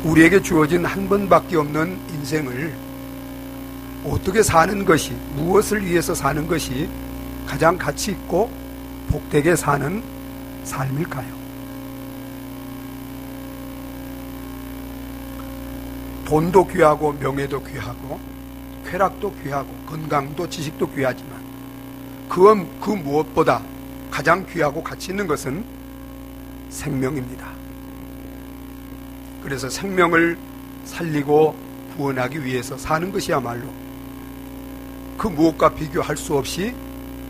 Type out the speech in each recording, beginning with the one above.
우리에게 주어진 한 번밖에 없는 인생을 어떻게 사는 것이, 무엇을 위해서 사는 것이 가장 가치 있고 복되게 사는 삶일까요? 돈도 귀하고 명예도 귀하고 쾌락도 귀하고 건강도 지식도 귀하지만 그 무엇보다 가장 귀하고 가치 있는 것은 생명입니다. 그래서 생명을 살리고 구원하기 위해서 사는 것이야말로 그 무엇과 비교할 수 없이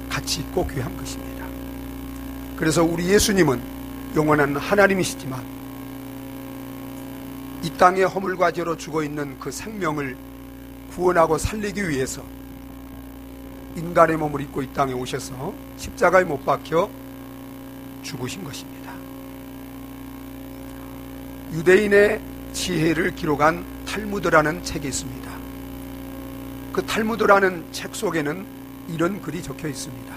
가치 있고 귀한 것입니다. 그래서 우리 예수님은 영원한 하나님이시지만 이 땅에 허물과 죄로 죽어있는 그 생명을 구원하고 살리기 위해서 인간의 몸을 입고 이 땅에 오셔서 십자가에 못 박혀 죽으신 것입니다. 유대인의 지혜를 기록한 탈무드라는 책이 있습니다. 그 탈무드라는 책 속에는 이런 글이 적혀 있습니다.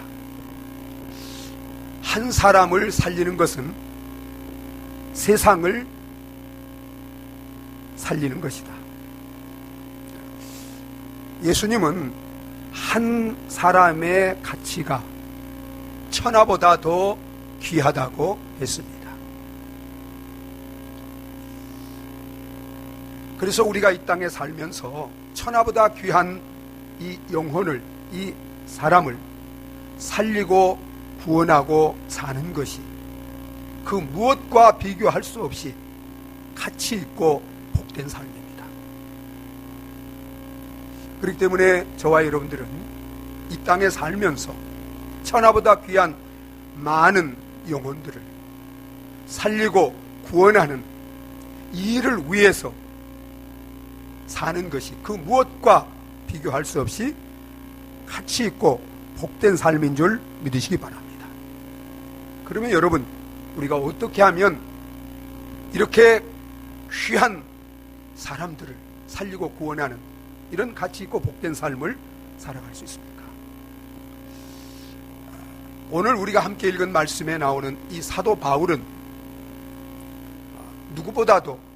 한 사람을 살리는 것은 세상을 살리는 것이다. 예수님은 한 사람의 가치가 천하보다 더 귀하다고 했습니다. 그래서 우리가 이 땅에 살면서 천하보다 귀한 이 영혼을, 이 사람을 살리고 구원하고 사는 것이 그 무엇과 비교할 수 없이 가치 있고 복된 삶입니다. 그렇기 때문에 저와 여러분들은 이 땅에 살면서 천하보다 귀한 많은 영혼들을 살리고 구원하는 이 일을 위해서 사는 것이 그 무엇과 비교할 수 없이 가치 있고 복된 삶인 줄 믿으시기 바랍니다. 그러면 여러분, 우리가 어떻게 하면 이렇게 귀한 사람들을 살리고 구원하는 이런 가치 있고 복된 삶을 살아갈 수 있습니까? 오늘 우리가 함께 읽은 말씀에 나오는 이 사도 바울은 누구보다도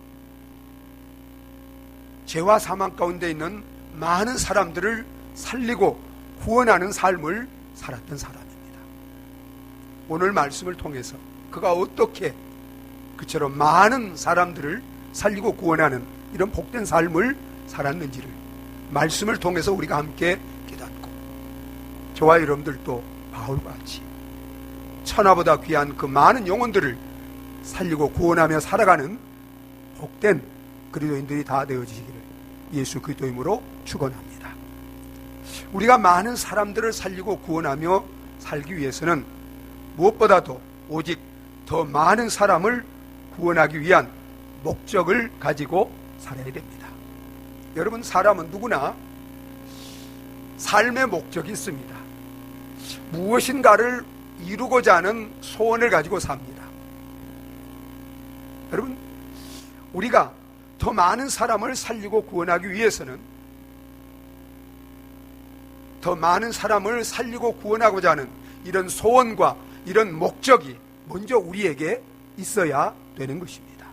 죄와 사망 가운데 있는 많은 사람들을 살리고 구원하는 삶을 살았던 사람입니다. 오늘 말씀을 통해서 그가 어떻게 그처럼 많은 사람들을 살리고 구원하는 이런 복된 삶을 살았는지를 말씀을 통해서 우리가 함께 깨닫고 저와 여러분들도 바울과 같이 천하보다 귀한 그 많은 영혼들을 살리고 구원하며 살아가는 복된 그리스도인들이 다 되어지시기를 예수 그리스도 이름으로 축원합니다. 우리가 많은 사람들을 살리고 구원하며 살기 위해서는 무엇보다도 오직 더 많은 사람을 구원하기 위한 목적을 가지고 살아야 됩니다. 여러분, 사람은 누구나 삶의 목적이 있습니다. 무엇인가를 이루고자 하는 소원을 가지고 삽니다. 여러분, 우리가 더 많은 사람을 살리고 구원하기 위해서는 더 많은 사람을 살리고 구원하고자 하는 이런 소원과 이런 목적이 먼저 우리에게 있어야 되는 것입니다.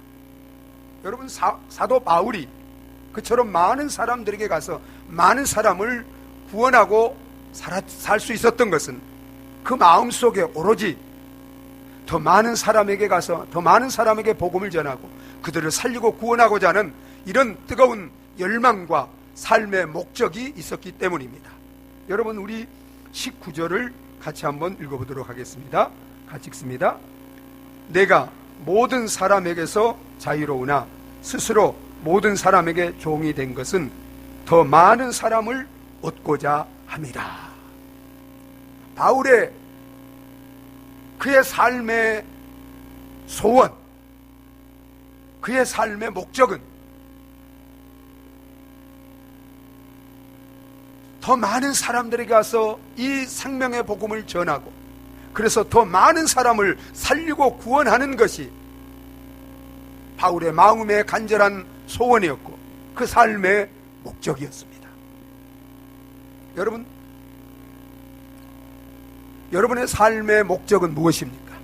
여러분, 사도 바울이 그처럼 많은 사람들에게 가서 많은 사람을 구원하고 살 수 있었던 것은 그 마음속에 오로지 더 많은 사람에게 가서 더 많은 사람에게 복음을 전하고 그들을 살리고 구원하고자 하는 이런 뜨거운 열망과 삶의 목적이 있었기 때문입니다. 여러분, 우리 19절을 같이 한번 읽어보도록 하겠습니다. 같이 읽습니다. 내가 모든 사람에게서 자유로우나 스스로 모든 사람에게 종이 된 것은 더 많은 사람을 얻고자 함이라. 바울의 그의 삶의 소원, 그의 삶의 목적은 더 많은 사람들에게 가서 이 생명의 복음을 전하고 그래서 더 많은 사람을 살리고 구원하는 것이 바울의 마음의 간절한 소원이었고 그 삶의 목적이었습니다. 여러분, 여러분의 삶의 목적은 무엇입니까?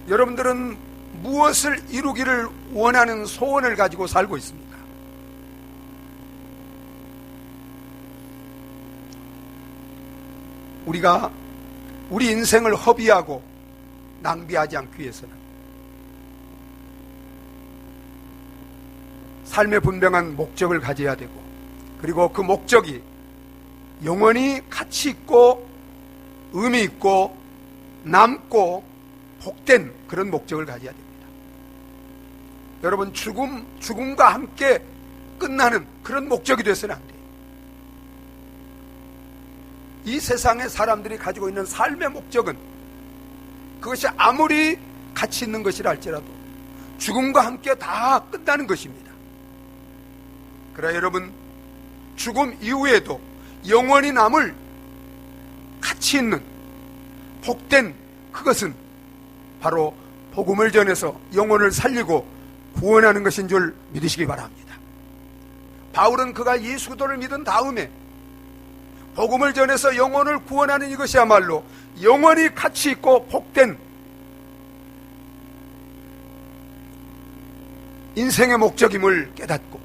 여러분들은 무엇을 이루기를 원하는 소원을 가지고 살고 있습니까? 우리가 우리 인생을 허비하고 낭비하지 않기 위해서는 삶의 분명한 목적을 가져야 되고, 그리고 그 목적이 영원히 가치 있고 의미 있고 남고 복된 그런 목적을 가져야 됩니다. 여러분, 죽음과 함께 끝나는 그런 목적이 되어서는 안 돼요. 이 세상의 사람들이 가지고 있는 삶의 목적은 그것이 아무리 가치 있는 것이라 할지라도 죽음과 함께 다 끝나는 것입니다. 그러나 여러분, 죽음 이후에도 영원히 남을 가치 있는 복된 그것은 바로 복음을 전해서 영혼을 살리고 구원하는 것인 줄 믿으시기 바랍니다. 바울은 그가 예수 그리스도를 믿은 다음에 복음을 전해서 영혼을 구원하는 이것이야말로 영원히 가치 있고 복된 인생의 목적임을 깨닫고,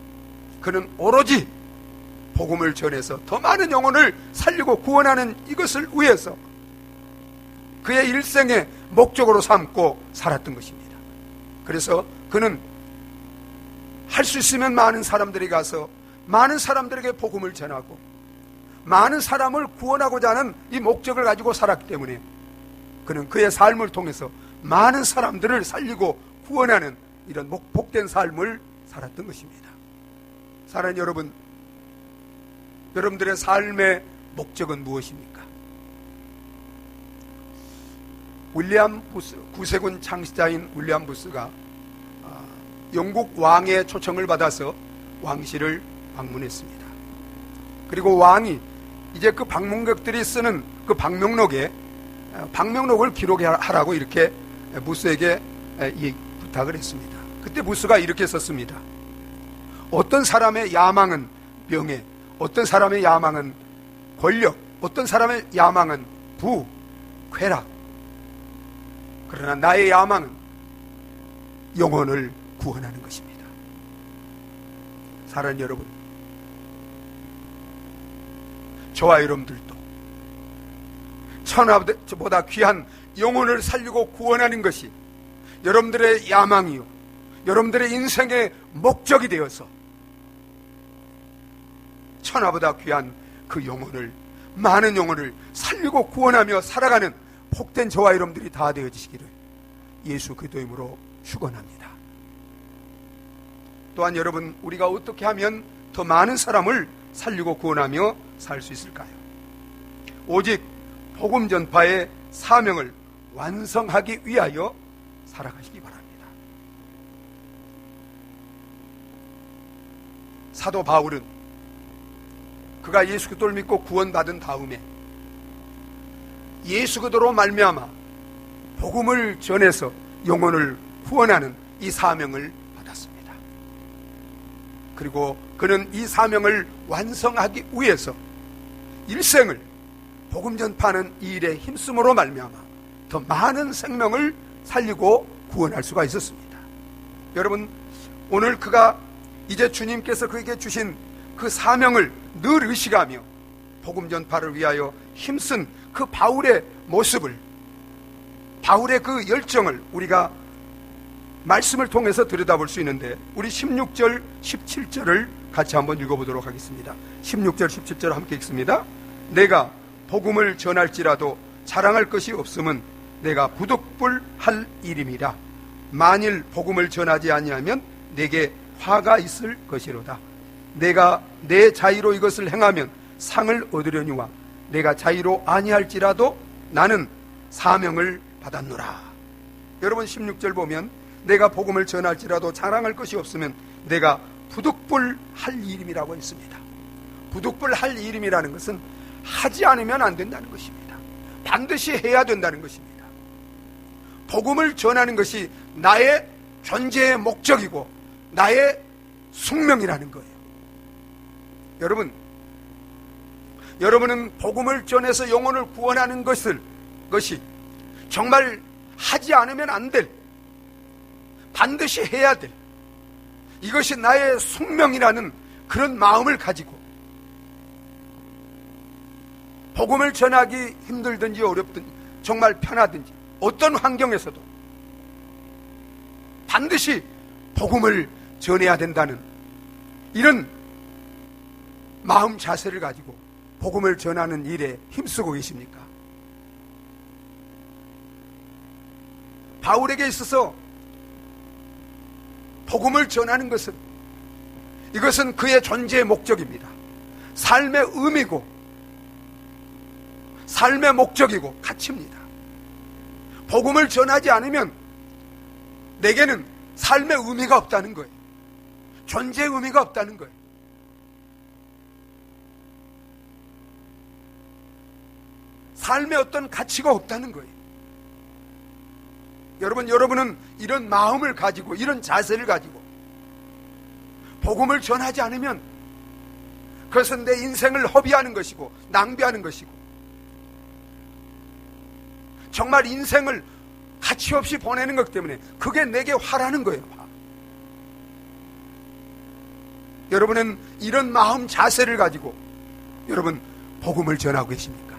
그는 오로지 복음을 전해서 더 많은 영혼을 살리고 구원하는 이것을 위해서 그의 일생의 목적으로 삼고 살았던 것입니다. 그래서 그는 할 수 있으면 많은 사람들이 가서 많은 사람들에게 복음을 전하고 많은 사람을 구원하고자 하는 이 목적을 가지고 살았기 때문에 그는 그의 삶을 통해서 많은 사람들을 살리고 구원하는 이런 복된 삶을 살았던 것입니다. 사랑하는 여러분, 여러분들의 삶의 목적은 무엇입니까? 윌리엄 부스, 구세군 창시자인 윌리엄 부스가 영국 왕의 초청을 받아서 왕실을 방문했습니다. 그리고 왕이 이제 그 방문객들이 쓰는 그 방명록을 기록하라고 이렇게 부스에게 부탁을 했습니다. 그때 부스가 이렇게 썼습니다. 어떤 사람의 야망은 명예, 어떤 사람의 야망은 권력, 어떤 사람의 야망은 부, 쾌락. 그러나 나의 야망은 영혼을 구원하는 것입니다. 사랑하는 여러분, 저와 여러분들도 천하보다 귀한 영혼을 살리고 구원하는 것이 여러분들의 야망이요, 여러분들의 인생의 목적이 되어서 천하보다 귀한 그 영혼을, 많은 영혼을 살리고 구원하며 살아가는 복된 저와 여러분들이 다 되어지시기를 예수 그리스도 이름으로 축원합니다. 또한 여러분, 우리가 어떻게 하면 더 많은 사람을 살리고 구원하며 살 수 있을까요? 오직 복음 전파의 사명을 완성하기 위하여 살아가시기 바랍니다. 사도 바울은 그가 예수 그리스도를 믿고 구원받은 다음에 예수 그리스도로 말미암아 복음을 전해서 영혼을 구원하는 이 사명을 받았습니다. 그리고 그는 이 사명을 완성하기 위해서 일생을 복음 전파하는 이 일에 힘쓰므로 말미암아 더 많은 생명을 살리고 구원할 수가 있었습니다. 여러분, 오늘 그가 이제 주님께서 그에게 주신 그 사명을 늘 의식하며 복음 전파를 위하여 힘쓴 그 바울의 모습을, 바울의 그 열정을 우리가 말씀을 통해서 들여다볼 수 있는데, 우리 16절 17절을 같이 한번 읽어보도록 하겠습니다. 16절 17절 함께 읽습니다. 내가 복음을 전할지라도 자랑할 것이 없음은 내가 부득불할 일임이라. 만일 복음을 전하지 아니하면 내게 화가 있을 것이로다. 내가 내 자의로 이것을 행하면 상을 얻으려니와 내가 자의로 아니할지라도 나는 사명을 받았노라. 여러분, 16절 보면 내가 복음을 전할지라도 자랑할 것이 없으면 내가 부득불할 일임이라고 했습니다. 부득불할 일임이라는 것은 하지 않으면 안 된다는 것입니다. 반드시 해야 된다는 것입니다. 복음을 전하는 것이 나의 존재의 목적이고 나의 숙명이라는 거예요. 여러분은 복음을 전해서 영혼을 구원하는 것이 정말 하지 않으면 안 될 반드시 해야 될, 이것이 나의 숙명이라는 그런 마음을 가지고 복음을 전하기 힘들든지 어렵든지 정말 편하든지 어떤 환경에서도 반드시 복음을 전해야 된다는 이런 마음 자세를 가지고 복음을 전하는 일에 힘쓰고 계십니까? 바울에게 있어서 복음을 전하는 것은, 이것은 그의 존재의 목적입니다. 삶의 의미고 삶의 목적이고 가치입니다. 복음을 전하지 않으면 내게는 삶의 의미가 없다는 거예요. 존재의 의미가 없다는 거예요. 삶의 어떤 가치가 없다는 거예요. 여러분은 이런 마음을 가지고, 이런 자세를 가지고 복음을 전하지 않으면 그것은 내 인생을 허비하는 것이고 낭비하는 것이고 정말 인생을 가치 없이 보내는 것 때문에 그게 내게 화라는 거예요. 여러분은 이런 마음 자세를 가지고 여러분 복음을 전하고 계십니까?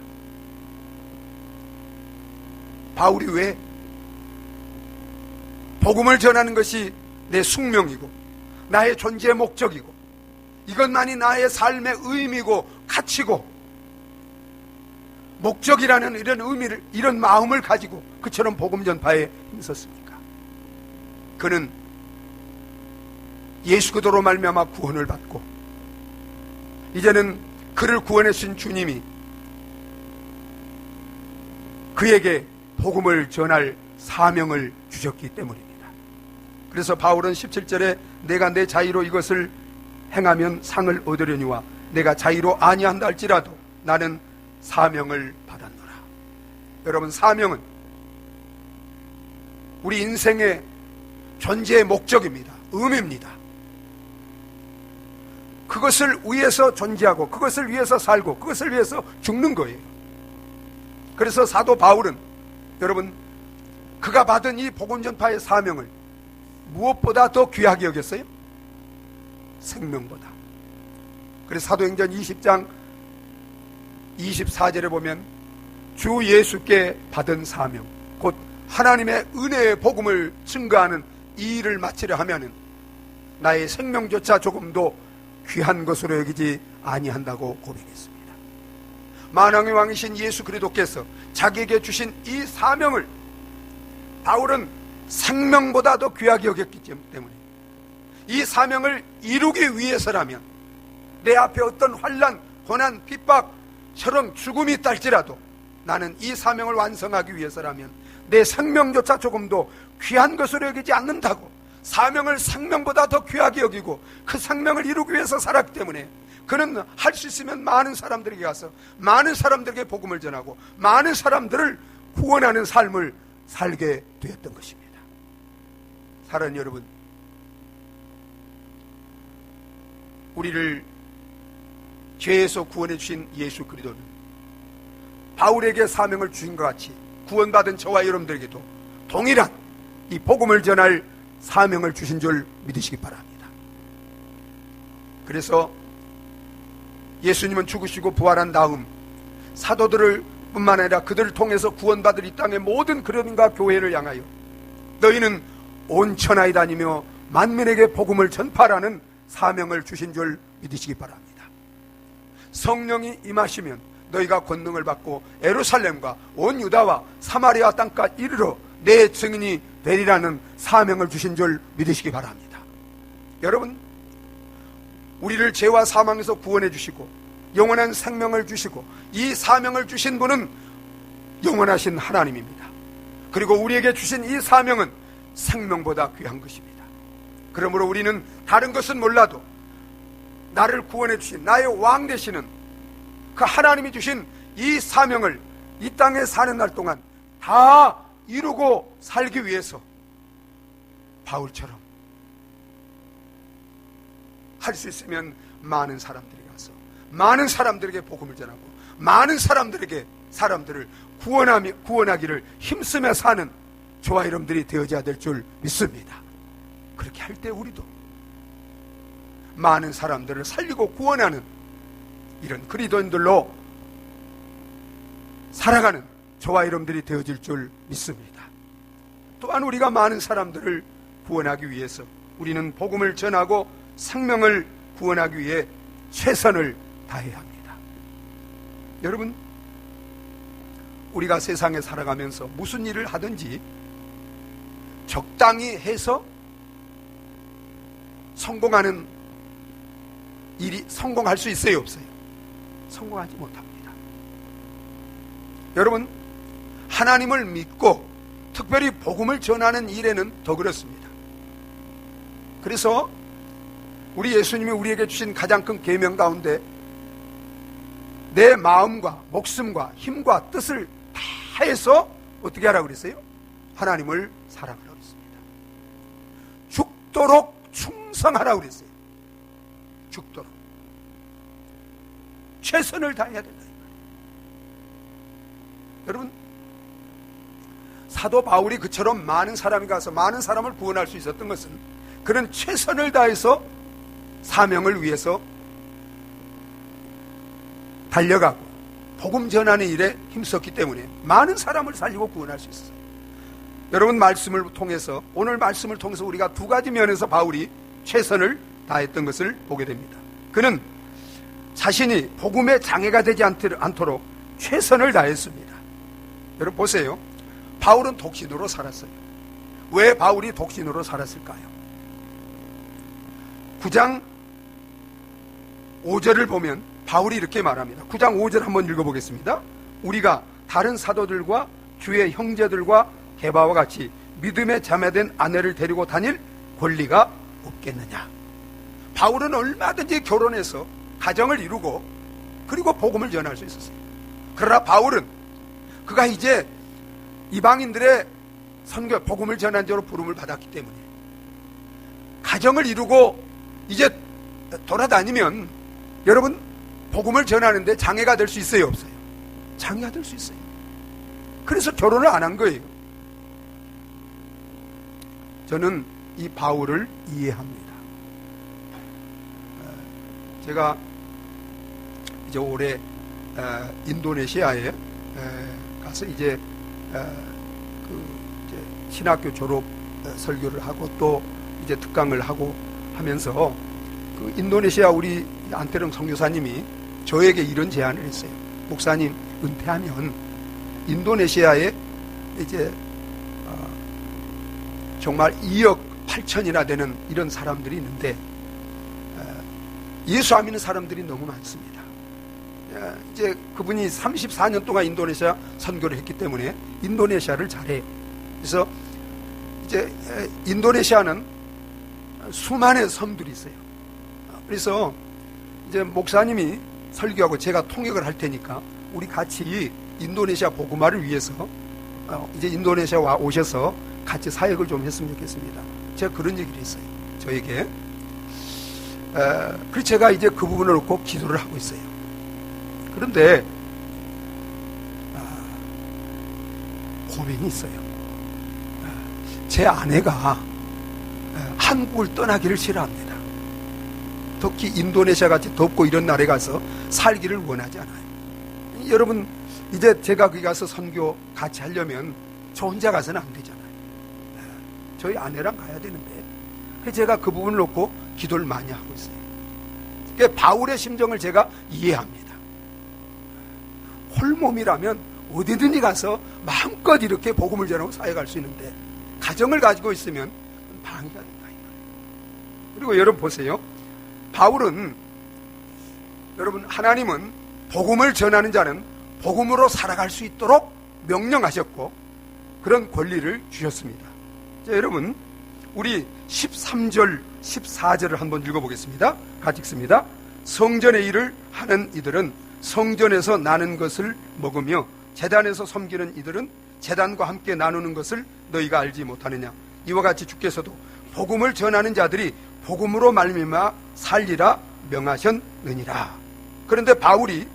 바울이 왜 복음을 전하는 것이 내 숙명이고 나의 존재의 목적이고 이것만이 나의 삶의 의미고 가치고 목적이라는 이런 의미를, 이런 마음을 가지고 그처럼 복음 전파에 힘썼습니까? 그는 예수 그리스도로 말미암아 구원을 받고 이제는 그를 구원해 주신 주님이 그에게 복음을 전할 사명을 주셨기 때문입니다. 그래서 바울은 17절에 내가 내 자의로 이것을 행하면 상을 얻으려니와 내가 자의로 아니한다 할지라도 나는 사명을 받았노라. 여러분, 사명은 우리 인생의 존재의 목적입니다. 의미입니다. 그것을 위해서 존재하고 그것을 위해서 살고 그것을 위해서 죽는 거예요. 그래서 사도 바울은 여러분, 그가 받은 이 복음 전파의 사명을 무엇보다 더 귀하게 여겼어요? 생명보다. 그래서 사도행전 20장 24절에 보면 주 예수께 받은 사명, 곧 하나님의 은혜의 복음을 증거하는 이 일을 마치려 하면은 나의 생명조차 조금도 귀한 것으로 여기지 아니한다고 고백했습니다. 만왕의 왕이신 예수 그리스도께서 자기에게 주신 이 사명을 바울은 생명보다 더 귀하게 여겼기 때문에 이 사명을 이루기 위해서라면 내 앞에 어떤 환난, 고난, 핍박, 처럼 죽음이 있달지라도 나는 이 사명을 완성하기 위해서라면 내 생명조차 조금도 귀한 것으로 여기지 않는다고 사명을 생명보다 더 귀하게 여기고 그 생명을 이루기 위해서 살았기 때문에 그는 할 수 있으면 많은 사람들에게 가서 많은 사람들에게 복음을 전하고 많은 사람들을 구원하는 삶을 살게 되었던 것입니다. 사랑하는 여러분, 우리를 죄에서 구원해 주신 예수 그리스도는 바울에게 사명을 주신 것 같이 구원받은 저와 여러분들에게도 동일한 이 복음을 전할 사명을 주신 줄 믿으시기 바랍니다. 그래서 예수님은 죽으시고 부활한 다음 사도들을 뿐만 아니라 그들을 통해서 구원받을 이 땅의 모든 그림과 교회를 향하여 너희는 온 천하에 다니며 만민에게 복음을 전파라는 사명을 주신 줄 믿으시기 바랍니다. 성령이 임하시면 너희가 권능을 받고 예루살렘과 온 유다와 사마리아 땅까지 이르러 내 증인이 되리라는 사명을 주신 줄 믿으시기 바랍니다. 여러분, 우리를 죄와 사망에서 구원해 주시고 영원한 생명을 주시고 이 사명을 주신 분은 영원하신 하나님입니다. 그리고 우리에게 주신 이 사명은 생명보다 귀한 것입니다. 그러므로 우리는 다른 것은 몰라도 나를 구원해 주신 나의 왕 되시는 그 하나님이 주신 이 사명을 이 땅에 사는 날 동안 다 이루고 살기 위해서 바울처럼 할 수 있으면 많은 사람들에게 가서 많은 사람들에게 복음을 전하고 많은 사람들을 구원하기를 힘쓰며 사는 저와 여러분들이 되어져야 될 줄 믿습니다. 그렇게 할 때 우리도 많은 사람들을 살리고 구원하는 이런 그리스도인들로 살아가는 저와 여러분들이 되어질 줄 믿습니다. 또한 우리가 많은 사람들을 구원하기 위해서 우리는 복음을 전하고 생명을 구원하기 위해 최선을 다해야 합니다. 여러분, 우리가 세상에 살아가면서 무슨 일을 하든지 적당히 해서 성공하는 일이 성공할 수 있어요, 없어요? 성공하지 못합니다. 여러분, 하나님을 믿고 특별히 복음을 전하는 일에는 더 그렇습니다. 그래서 우리 예수님이 우리에게 주신 가장 큰 계명 가운데 내 마음과 목숨과 힘과 뜻을 다해서 어떻게 하라고 그랬어요? 하나님을 사랑하라고 그랬습니다. 죽도록 충성하라고 그랬어요. 죽도록 최선을 다해야 된다. 여러분, 사도 바울이 그처럼 많은 사람이 가서 많은 사람을 구원할 수 있었던 것은 그는 최선을 다해서 사명을 위해서 달려가고 복음 전하는 일에 힘썼기 때문에 많은 사람을 살리고 구원할 수 있었어요. 여러분, 말씀을 통해서, 오늘 말씀을 통해서 우리가 두 가지 면에서 바울이 최선을 다했던 것을 보게 됩니다. 그는 자신이 복음에 장애가 되지 않도록 최선을 다했습니다. 여러분 보세요. 바울은 독신으로 살았어요. 왜 바울이 독신으로 살았을까요? 9장 5절을 보면 바울이 이렇게 말합니다. 9장 5절 한번 읽어보겠습니다. 우리가 다른 사도들과 주의 형제들과 게바와 같이 믿음에 자매된 아내를 데리고 다닐 권리가 없겠느냐. 바울은 얼마든지 결혼해서 가정을 이루고 그리고 복음을 전할 수 있었어요. 그러나 바울은 그가 이제 이방인들의 선교, 복음을 전한 자로 부름을 받았기 때문에 가정을 이루고 이제 돌아다니면 여러분, 복음을 전하는데 장애가 될 수 있어요, 없어요? 장애가 될 수 있어요. 그래서 결혼을 안 한 거예요. 저는 이 바울을 이해합니다. 제가 이제 올해 인도네시아에 가서 이제 신학교 졸업 설교를 하고 또 이제 특강을 하고 하면서 그 인도네시아 우리 안태령 선교사님이 저에게 이런 제안을 했어요. 목사님, 은퇴하면 인도네시아에 이제 정말 2억 8천이나 되는 이런 사람들이 있는데 예수 안 믿는 사람들이 너무 많습니다. 이제 그분이 34년 동안 인도네시아 선교를 했기 때문에 인도네시아를 잘해요. 그래서 이제 인도네시아는 수많은 섬들이 있어요. 그래서 이제 목사님이 설교하고 제가 통역을 할 테니까 우리 같이 인도네시아 복음화를 위해서 이제 인도네시아 와 오셔서 같이 사역을 좀 했으면 좋겠습니다. 제가 그런 얘기를 했어요. 저에게. 그래서 제가 이제 그 부분을 놓고 기도를 하고 있어요. 그런데 고민이 있어요. 제 아내가 한국을 떠나기를 싫어합니다. 특히 인도네시아 같이 덥고 이런 나라에 가서 살기를 원하지 않아요. 여러분, 이제 제가 거기 가서 선교 같이 하려면 저 혼자 가서는 안 되잖아요. 저희 아내랑 가야 되는데 제가 그 부분을 놓고 기도를 많이 하고 있어요. 그러니까 바울의 심정을 제가 이해합니다. 홀몸이라면 어디든지 가서 마음껏 이렇게 복음을 전하고 사역할 수 있는데 가정을 가지고 있으면 방해가 된다. 그리고 여러분 보세요. 바울은, 여러분, 하나님은 복음을 전하는 자는 복음으로 살아갈 수 있도록 명령하셨고 그런 권리를 주셨습니다. 자, 여러분, 우리 13절 14절을 한번 읽어보겠습니다. 같이 읽습니다. 성전의 일을 하는 이들은 성전에서 나는 것을 먹으며 제단에서 섬기는 이들은 제단과 함께 나누는 것을 너희가 알지 못하느냐. 이와 같이 주께서도 복음을 전하는 자들이 복음으로 말미암아 살리라 명하셨느니라. 그런데 바울이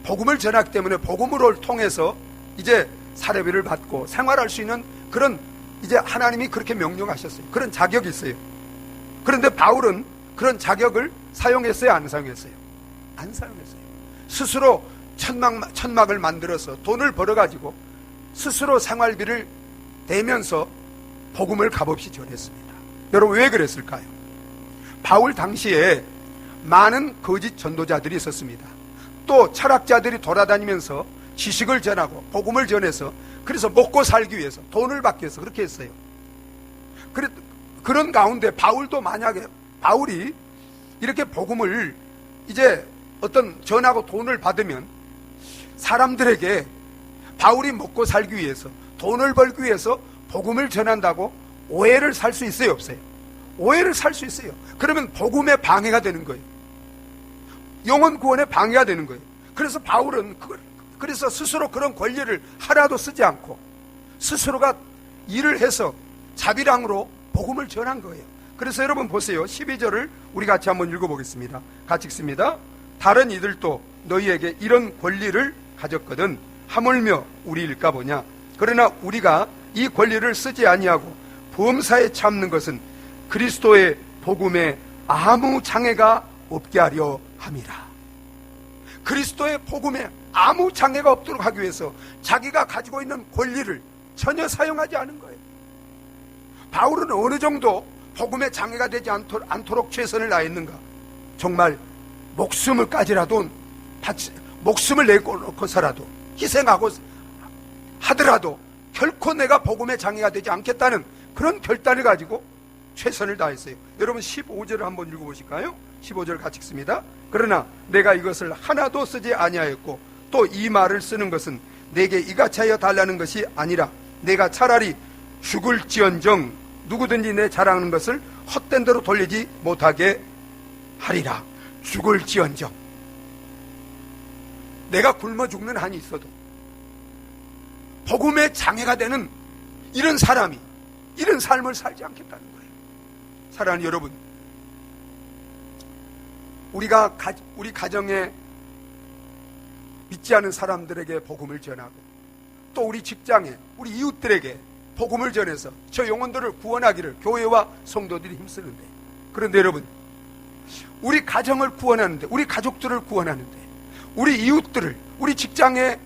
복음을 전하기 때문에 복음으로 통해서 이제 사례비를 받고 생활할 수 있는 그런, 이제 하나님이 그렇게 명령하셨어요. 그런 자격이 있어요. 그런데 바울은 그런 자격을 사용했어요, 안 사용했어요? 안 사용했어요. 스스로 천막을 만들어서 돈을 벌어가지고 스스로 생활비를 대면서 복음을 값없이 전했습니다. 여러분, 왜 그랬을까요? 바울 당시에 많은 거짓 전도자들이 있었습니다. 또 철학자들이 돌아다니면서 지식을 전하고 복음을 전해서, 그래서 먹고 살기 위해서 돈을 받기 위해서 그렇게 했어요. 그런 가운데 바울도, 만약에 바울이 이렇게 복음을 이제 어떤 전하고 돈을 받으면 사람들에게 바울이 먹고 살기 위해서, 돈을 벌기 위해서 복음을 전한다고 오해를 살 수 있어요, 없어요? 오해를 살 수 있어요. 그러면 복음에 방해가 되는 거예요. 영혼 구원에 방해가 되는 거예요. 그래서 바울은 그래서 스스로 그런 권리를 하나도 쓰지 않고 스스로가 일을 해서 자비랑으로 복음을 전한 거예요. 그래서 여러분 보세요. 12절을 우리 같이 한번 읽어보겠습니다. 같이 읽습니다. 다른 이들도 너희에게 이런 권리를 가졌거든 하물며 우리일까 보냐. 그러나 우리가 이 권리를 쓰지 아니하고 범사에 참는 것은 그리스도의 복음에 아무 장애가 없게 하려 함이라. 그리스도의 복음에 아무 장애가 없도록 하기 위해서 자기가 가지고 있는 권리를 전혀 사용하지 않은 거예요. 바울은 어느 정도 복음에 장애가 되지 않도록 최선을 다했는가? 정말 목숨을 내놓고서라도 희생하고 하더라도 결코 내가 복음에 장애가 되지 않겠다는 그런 결단을 가지고 최선을 다했어요. 여러분 15절을 한번 읽어보실까요? 15절 같이 읽습니다. 그러나 내가 이것을 하나도 쓰지 아니하였고 또 이 말을 쓰는 것은 내게 이같이 하여 달라는 것이 아니라 내가 차라리 죽을지언정 누구든지 내 자랑하는 것을 헛된 대로 돌리지 못하게 하리라. 죽을지언정, 내가 굶어 죽는 한이 있어도 복음에 장애가 되는 이런 사람이 이런 삶을 살지 않겠다는 거예요. 사랑하는 여러분, 우리 가정에 믿지 않은 사람들에게 복음을 전하고 또 우리 직장에 우리 이웃들에게 복음을 전해서 저 영혼들을 구원하기를 교회와 성도들이 힘쓰는데, 그런데 여러분, 우리 가정을 구원하는데, 우리 가족들을 구원하는데, 우리 이웃들을, 우리 직장의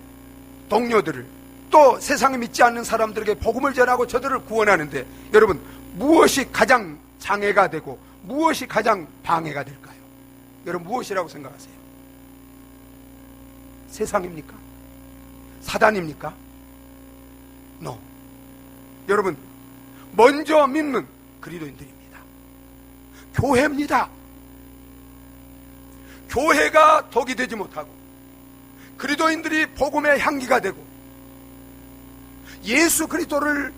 동료들을, 또 세상에 믿지 않는 사람들에게 복음을 전하고 저들을 구원하는데, 여러분, 무엇이 가장 장애가 되고 무엇이 가장 방해가 될까요? 여러분, 무엇이라고 생각하세요? 세상입니까? 사단입니까? No. 여러분, 먼저 믿는 그리스도인들입니다. 교회입니다. 교회가 덕이 되지 못하고 그리스도인들이 복음의 향기가 되고 예수 그리스도를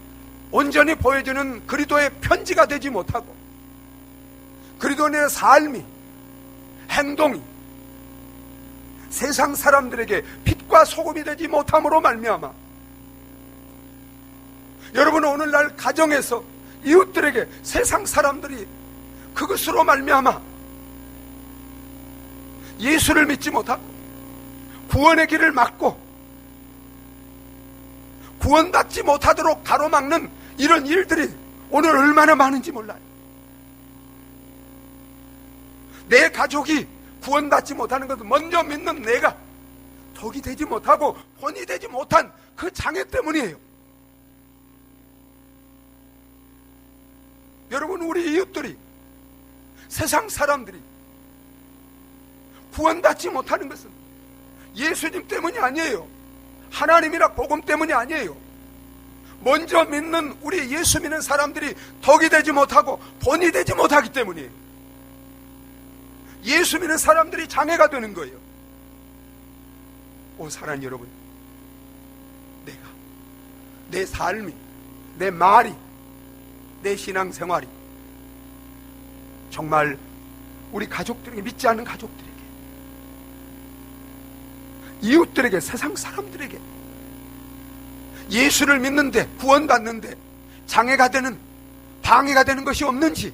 온전히 보여주는 그리스도의 편지가 되지 못하고 그리스도인의 삶이, 행동이 세상 사람들에게 빛과 소금이 되지 못함으로 말미암아 여러분, 오늘날 가정에서 이웃들에게 세상 사람들이 그것으로 말미암아 예수를 믿지 못하고 구원의 길을 막고 구원받지 못하도록 가로막는 이런 일들이 오늘 얼마나 많은지 몰라요. 내 가족이 구원받지 못하는 것은 먼저 믿는 내가 덕이 되지 못하고 본이 되지 못한 그 장애 때문이에요. 여러분, 우리 이웃들이, 세상 사람들이 구원받지 못하는 것은 예수님 때문이 아니에요. 하나님이나 복음 때문이 아니에요. 먼저 믿는 우리 예수 믿는 사람들이 덕이 되지 못하고 본이 되지 못하기 때문이에요. 예수 믿는 사람들이 장애가 되는 거예요. 오, 사랑하는 여러분, 내 삶이, 내 말이, 내 신앙생활이 정말 우리 가족들에게, 믿지 않는 가족들에게, 이웃들에게, 세상 사람들에게 예수를 믿는데, 구원받는데 장애가 되는, 방해가 되는 것이 없는지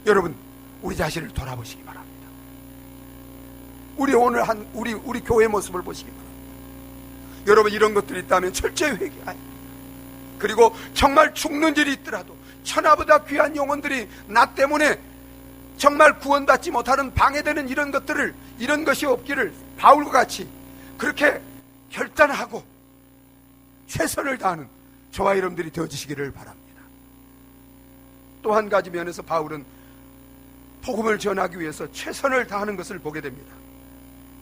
여러분, 우리 자신을 돌아보시기 바랍니다. 우리 오늘 우리 교회 모습을 보시기 바랍니다. 여러분, 이런 것들이 있다면 철저히 회개하여, 그리고 정말 죽는 일이 있더라도 천하보다 귀한 영혼들이 나 때문에 정말 구원받지 못하는 방해되는 이런 것들을, 이런 것이 없기를 바울과 같이 그렇게 결단하고 최선을 다하는 저와 여러분들이 되어주시기를 바랍니다. 또 한 가지 면에서 바울은 복음을 전하기 위해서 최선을 다하는 것을 보게 됩니다.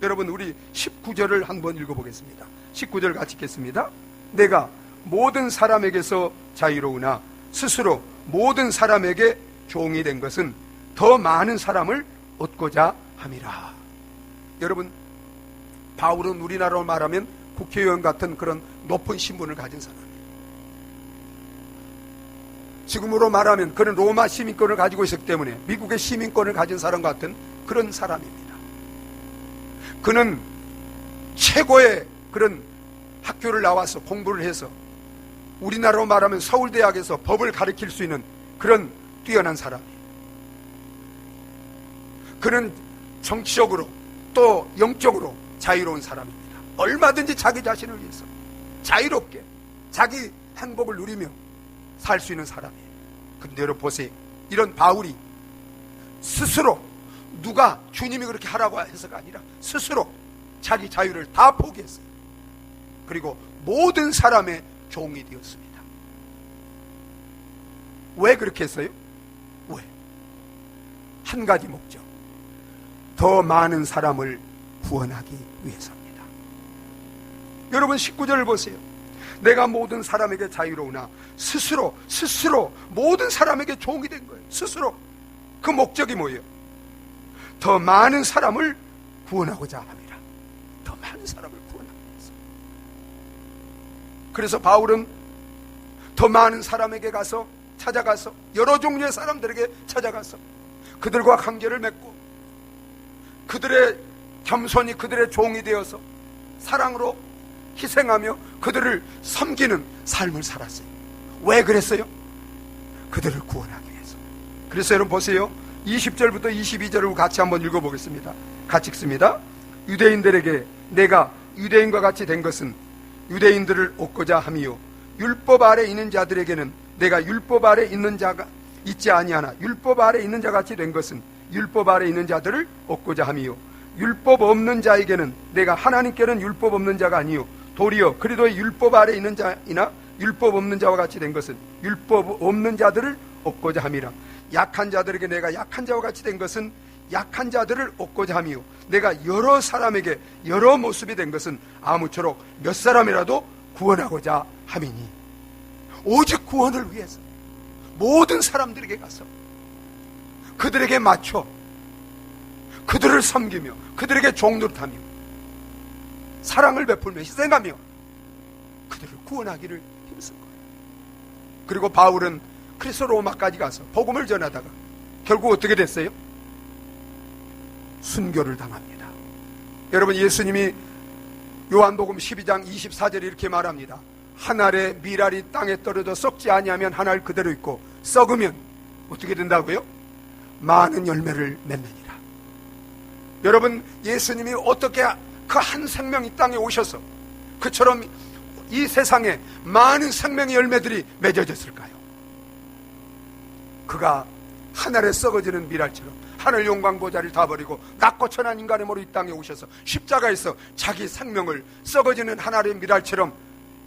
여러분, 우리 19절을 한번 읽어보겠습니다. 19절 같이 읽겠습니다. 내가 모든 사람에게서 자유로우나 스스로 모든 사람에게 종이 된 것은 더 많은 사람을 얻고자 함이라. 여러분, 바울은 우리나라로 말하면 국회의원 같은 그런 높은 신분을 가진 사람이에요. 지금으로 말하면 그는 로마 시민권을 가지고 있었기 때문에 미국의 시민권을 가진 사람 같은 그런 사람입니다. 그는 최고의 그런 학교를 나와서 공부를 해서 우리나라로 말하면 서울대학에서 법을 가르칠 수 있는 그런 뛰어난 사람이에요. 그는 정치적으로 또 영적으로 자유로운 사람입니다. 얼마든지 자기 자신을 위해서 자유롭게 자기 행복을 누리며 살 수 있는 사람이에요. 근데 여러분 보세요. 이런 바울이 스스로, 누가 주님이 그렇게 하라고 해서가 아니라 스스로 자기 자유를 다 포기했어요. 그리고 모든 사람의 종이 되었습니다. 왜 그렇게 했어요? 왜? 한 가지 목적. 더 많은 사람을 구원하기 위해서입니다. 여러분 19절을 보세요. 내가 모든 사람에게 자유로우나 스스로 모든 사람에게 종이 된 거예요. 스스로. 그 목적이 뭐예요? 더 많은 사람을 구원하고자 합니다. 더 많은 사람을 구원하기 위해서. 그래서 바울은 더 많은 사람에게 찾아가서 여러 종류의 사람들에게 찾아가서 그들과 관계를 맺고 그들의 겸손히 그들의 종이 되어서 사랑으로 희생하며 그들을 섬기는 삶을 살았어요. 왜 그랬어요? 그들을 구원하기 위해서. 그래서 여러분 보세요. 20절부터 22절을 같이 한번 읽어보겠습니다. 같이 읽습니다. 유대인들에게 내가 유대인과 같이 된 것은 유대인들을 얻고자 함이요 율법 아래 있는 자들에게는 내가 율법 아래 있는 자가 있지 아니하나 율법 아래 있는 자 같이 된 것은 율법 아래 있는 자들을 얻고자 함이요 율법 없는 자에게는 내가 하나님께는 율법 없는 자가 아니요 도리어 그리도 율법 아래 있는 자이나 율법 없는 자와 같이 된 것은 율법 없는 자들을 얻고자 함이라. 약한 자들에게 내가 약한 자와 같이 된 것은 약한 자들을 얻고자 함이요 내가 여러 사람에게 여러 모습이 된 것은 아무쪼록 몇 사람이라도 구원하고자 함이니. 오직 구원을 위해서 모든 사람들에게 가서 그들에게 맞춰 그들을 섬기며 그들에게 종노릇하며 사랑을 베풀며 희생하며 그들을 구원하기를 힘쓴 거예요. 그리고 바울은 그래서 로마까지 가서 복음을 전하다가 결국 어떻게 됐어요? 순교를 당합니다. 여러분, 예수님이 요한복음 12장 24절에 이렇게 말합니다. 한 알의 밀알이 땅에 떨어져 썩지 아니하면 한 알 그대로 있고 썩으면 어떻게 된다고요? 많은 열매를 맺느니라. 여러분, 예수님이 어떻게 그 한 생명 이 땅에 오셔서 그처럼 이 세상에 많은 생명의 열매들이 맺어졌을까요? 그가 하늘에 썩어지는 밀알처럼 하늘 영광 보좌를 다 버리고 낮고 천한 인간의 모로 이 땅에 오셔서 십자가에서 자기 생명을 썩어지는 하늘의 밀알처럼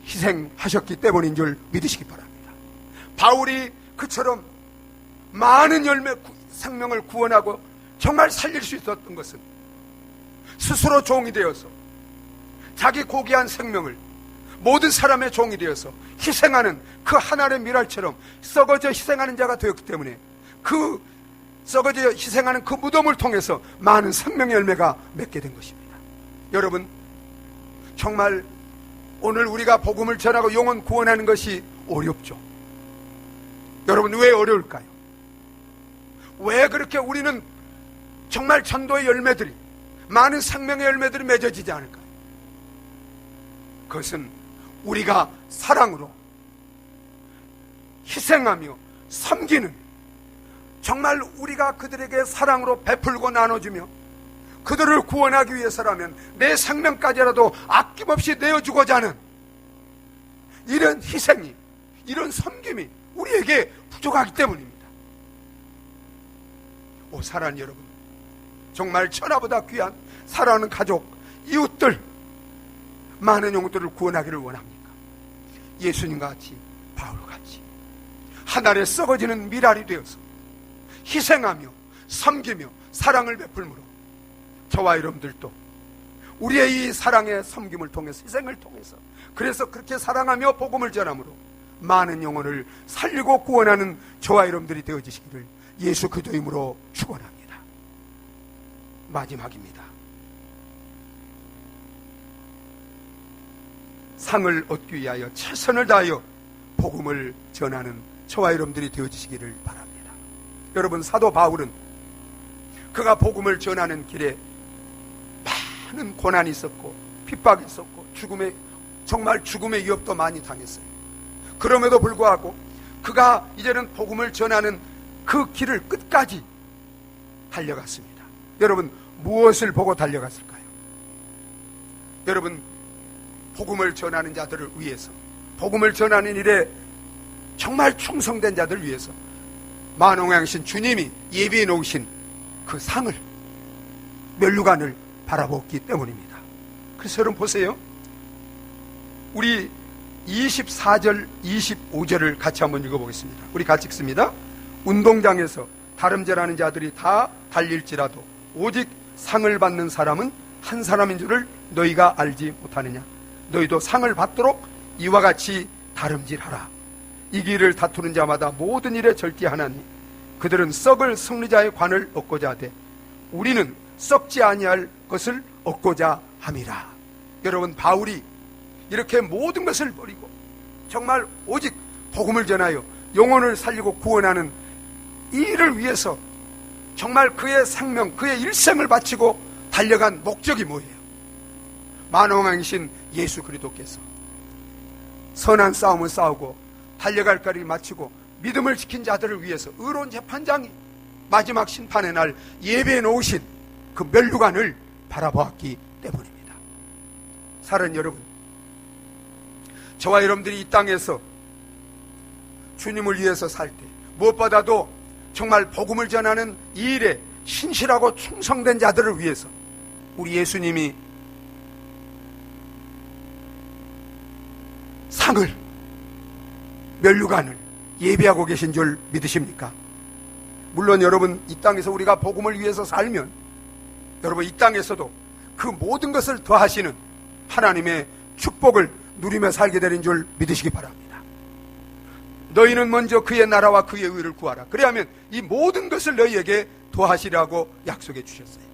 희생하셨기 때문인 줄 믿으시기 바랍니다. 바울이 그처럼 많은 생명을 구원하고 정말 살릴 수 있었던 것은 스스로 종이 되어서 자기 고귀한 생명을 모든 사람의 종이 되어서 희생하는 그 하늘의 밀알처럼 썩어져 희생하는 자가 되었기 때문에 그 썩어져 희생하는 그 무덤을 통해서 많은 생명의 열매가 맺게 된 것입니다. 여러분, 정말 오늘 우리가 복음을 전하고 영혼 구원하는 것이 어렵죠. 여러분, 왜 어려울까요? 왜 그렇게 우리는 정말 전도의 열매들이 많은 생명의 열매들이 맺어지지 않을까요? 그것은 우리가 사랑으로 희생하며 섬기는, 정말 우리가 그들에게 사랑으로 베풀고 나눠주며 그들을 구원하기 위해서라면 내 생명까지라도 아낌없이 내어주고자 하는 이런 희생이, 이런 섬김이 우리에게 부족하기 때문입니다. 오, 사랑하는 여러분, 정말 천하보다 귀한 사랑하는 가족, 이웃들, 많은 영혼들을 구원하기를 원합니까? 예수님과 같이, 바울같이 하늘에 썩어지는 미랄이 되어서 희생하며 섬기며 사랑을 베풀므로 저와 여러분들도 우리의 이 사랑의 섬김을 통해서, 희생을 통해서, 그래서 그렇게 사랑하며 복음을 전함으로 많은 영혼을 살리고 구원하는 저와 여러분들이 되어지시기를 예수 그리스도 이름으로 축원합니다. 마지막입니다. 상을 얻기 위하여 최선을 다하여 복음을 전하는 저와 여러분들이 되어지시기를 바랍니다. 여러분, 사도 바울은 그가 복음을 전하는 길에 많은 고난이 있었고 핍박이 있었고 정말 죽음의 위협도 많이 당했어요. 그럼에도 불구하고 그가 이제는 복음을 전하는 그 길을 끝까지 달려갔습니다. 여러분, 무엇을 보고 달려갔을까요? 여러분, 복음을 전하는 자들을 위해서, 복음을 전하는 일에 정말 충성된 자들을 위해서 만왕왕이신 주님이 예비해 놓으신 그 상을, 면류관을 바라보기 때문입니다. 그래서 여러분 보세요. 우리 24절, 25절을 같이 한번 읽어보겠습니다. 우리 같이 읽습니다. 운동장에서 다름질하는 자들이 다 달릴지라도 오직 상을 받는 사람은 한 사람인 줄을 너희가 알지 못하느냐? 너희도 상을 받도록 이와 같이 다름질하라. 이 길을 다투는 자마다 모든 일에 절제하나니 그들은 썩을 승리자의 관을 얻고자 하되 우리는 썩지 아니할 것을 얻고자 함이라. 여러분, 바울이 이렇게 모든 것을 버리고 정말 오직 복음을 전하여 영혼을 살리고 구원하는 이 일을 위해서 정말 그의 생명, 그의 일생을 바치고 달려간 목적이 뭐예요? 만왕왕이신 예수 그리스도께서 선한 싸움을 싸우고 달려갈 길을 마치고 믿음을 지킨 자들을 위해서 의로운 재판장이 마지막 심판의 날 예배해 놓으신 그 면류관을 바라보았기 때문입니다. 사랑하는 여러분, 저와 여러분들이 이 땅에서 주님을 위해서 살 때 무엇보다도 정말 복음을 전하는 이 일에 신실하고 충성된 자들을 위해서 우리 예수님이 상을, 면류관을 예비하고 계신 줄 믿으십니까? 물론 여러분, 이 땅에서 우리가 복음을 위해서 살면 여러분, 이 땅에서도 그 모든 것을 더하시는 하나님의 축복을 누리며 살게 되는 줄 믿으시기 바랍니다. 너희는 먼저 그의 나라와 그의 의를 구하라. 그래야면 이 모든 것을 너희에게 더하시라고 약속해 주셨어요.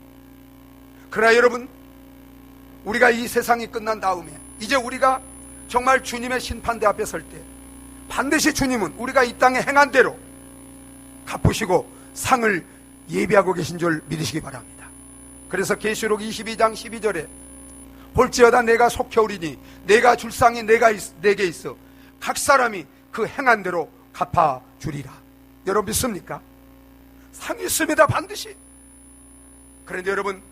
그러나 여러분, 우리가 이 세상이 끝난 다음에 이제 우리가 정말 주님의 심판대 앞에 설 때 반드시 주님은 우리가 이 땅에 행한 대로 갚으시고 상을 예비하고 계신 줄 믿으시기 바랍니다. 그래서 계시록 22장 12절에 볼지어다 내가 속혀오리니 내가 줄 상이 내게 있어 각 사람이 그 행한 대로 갚아주리라. 여러분 믿습니까? 상이 있습니다, 반드시. 그런데 여러분,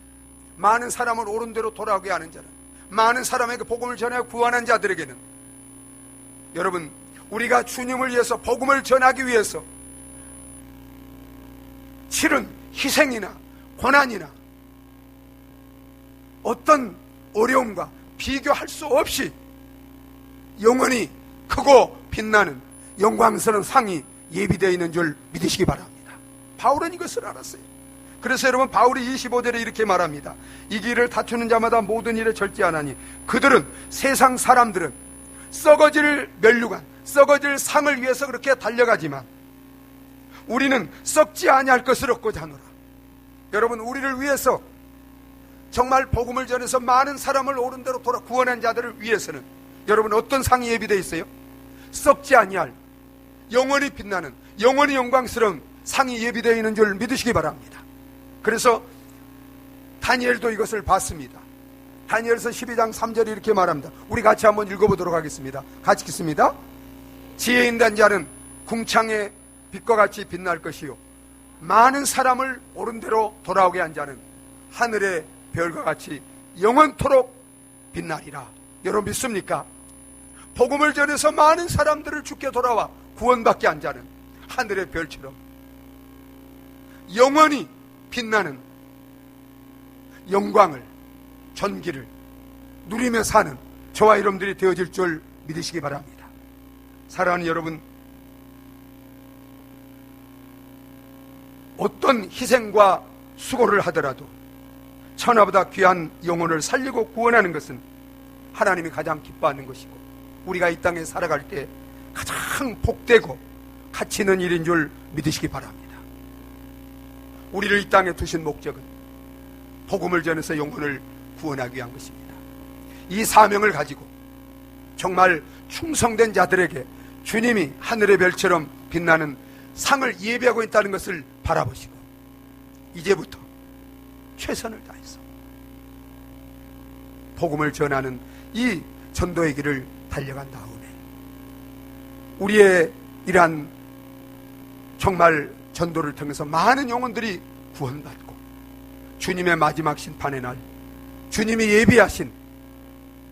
많은 사람을 옳은 대로 돌아오게 하는 자는, 많은 사람에게 복음을 전하여 구원한 자들에게는 여러분, 우리가 주님을 위해서 복음을 전하기 위해서 치른 희생이나 고난이나 어떤 어려움과 비교할 수 없이 영원히 크고 빛나는 영광스러운 상이 예비되어 있는 줄 믿으시기 바랍니다. 바울은 이것을 알았어요. 그래서 여러분, 바울이 25절에 이렇게 말합니다. 이 길을 다투는 자마다 모든 일에 절제하나니 그들은, 세상 사람들은 썩어질 면류관, 썩어질 상을 위해서 그렇게 달려가지만 우리는 썩지 아니할 것을 얻고자 하노라. 여러분, 우리를 위해서 정말 복음을 전해서 많은 사람을 옳은 대로 돌아 구원한 자들을 위해서는 여러분 어떤 상이 예비되어 있어요? 썩지 아니할, 영원히 빛나는, 영원히 영광스러운 상이 예비되어 있는 줄 믿으시기 바랍니다. 그래서 다니엘도 이것을 봤습니다. 다니엘서 12장 3절에 이렇게 말합니다. 우리 같이 한번 읽어보도록 하겠습니다. 같이 읽습니다. 지혜 있는 자는 궁창의 빛과 같이 빛날 것이요 많은 사람을 옳은 대로 돌아오게 한 자는 하늘의 별과 같이 영원토록 빛나리라. 여러분 믿습니까? 복음을 전해서 많은 사람들을 주께 돌아와 구원받게 한 자는 하늘의 별처럼 영원히 빛나는 영광을, 전기를 누리며 사는 저와 여러분들이 되어질 줄 믿으시기 바랍니다. 사랑하는 여러분, 어떤 희생과 수고를 하더라도 천하보다 귀한 영혼을 살리고 구원하는 것은 하나님이 가장 기뻐하는 것이고, 우리가 이 땅에 살아갈 때 가장 복되고 가치 있는 일인 줄 믿으시기 바랍니다. 우리를 이 땅에 두신 목적은 복음을 전해서 영혼을 구원하기 위한 것입니다. 이 사명을 가지고 정말 충성된 자들에게 주님이 하늘의 별처럼 빛나는 상을 예비하고 있다는 것을 바라보시고, 이제부터 최선을 다해서 복음을 전하는 이 전도의 길을 달려간 다음에 우리의 이러한 정말 전도를 통해서 많은 영혼들이 구원받고 주님의 마지막 심판의 날 주님이 예비하신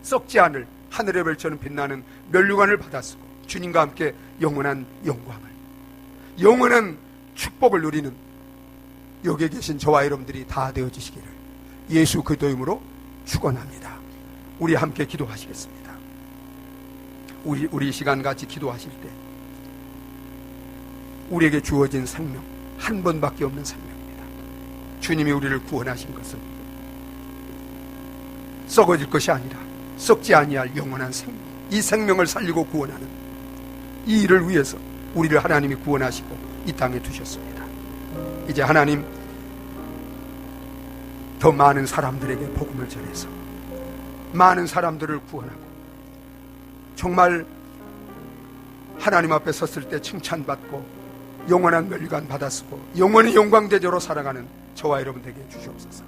썩지 않을 하늘의 별처럼 빛나는 면류관을 받았고 주님과 함께 영원한 영광을, 영원한 축복을 누리는 여기에 계신 저와 여러분들이 다 되어지시기를 예수 그리스도 이름으로 축원합니다. 우리 함께 기도하시겠습니다. 우리 시간 같이 기도하실 때 우리에게 주어진 생명, 한 번밖에 없는 생명입니다. 주님이 우리를 구원하신 것은 썩어질 것이 아니라 썩지 아니할 영원한 생명, 이 생명을 살리고 구원하는 이 일을 위해서 우리를 하나님이 구원하시고 이 땅에 두셨습니다. 이제 하나님 더 많은 사람들에게 복음을 전해서 많은 사람들을 구원하고 정말 하나님 앞에 섰을 때 칭찬받고 영원한 면류관 받아쓰고 영원히 영광대조로 살아가는 저와 여러분에게 주시옵소서.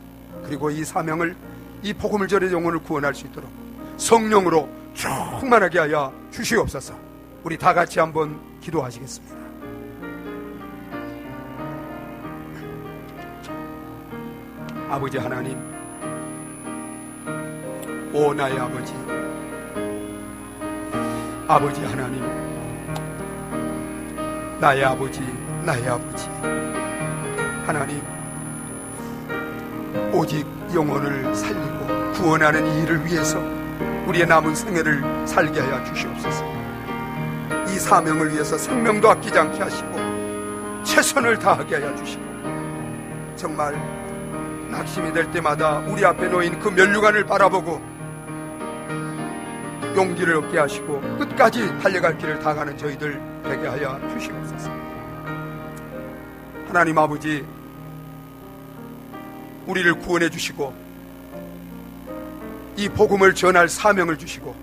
그리고 이 사명을, 이 복음을 전해 영혼을 구원할 수 있도록 성령으로 충만하게 하여 주시옵소서. 우리 다 같이 한번 기도하시겠습니다. 아버지 하나님, 오 나의 아버지, 아버지 하나님, 나의 아버지, 나의 아버지 하나님, 오직 영혼을 살리고 구원하는 이 일을 위해서 우리의 남은 생애를 살게 하여 주시옵소서. 이 사명을 위해서 생명도 아끼지 않게 하시고 최선을 다하게 하여 주시고 정말 낙심이 될 때마다 우리 앞에 놓인 그 면류관을 바라보고 용기를 얻게 하시고 끝까지 달려갈 길을 다 가는 저희들 되게 하여 주시옵소서. 하나님 아버지, 우리를 구원해 주시고 이 복음을 전할 사명을 주시고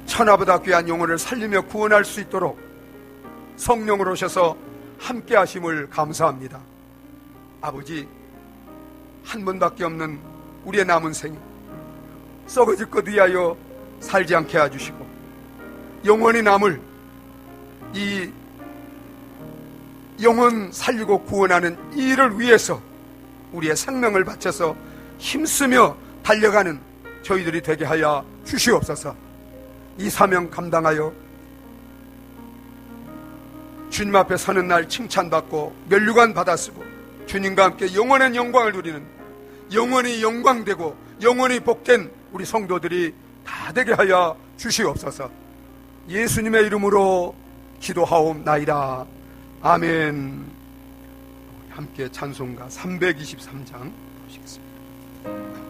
천하보다 귀한 영혼을 살리며 구원할 수 있도록 성령으로 오셔서 함께 하심을 감사합니다. 아버지, 한 번밖에 없는 우리의 남은 생에 썩어질 것 위하여 살지 않게 해주시고 영원히 남을 이 영혼 살리고 구원하는 이 일을 위해서 우리의 생명을 바쳐서 힘쓰며 달려가는 저희들이 되게 하여 주시옵소서. 이 사명 감당하여 주님 앞에 서는 날 칭찬받고 면류관 받아쓰고 주님과 함께 영원한 영광을 누리는, 영원히 영광되고 영원히 복된 우리 성도들이 다 되게 하여 주시옵소서. 예수님의 이름으로 기도하옵나이다. 아멘. 함께 찬송가 323장 보시겠습니다.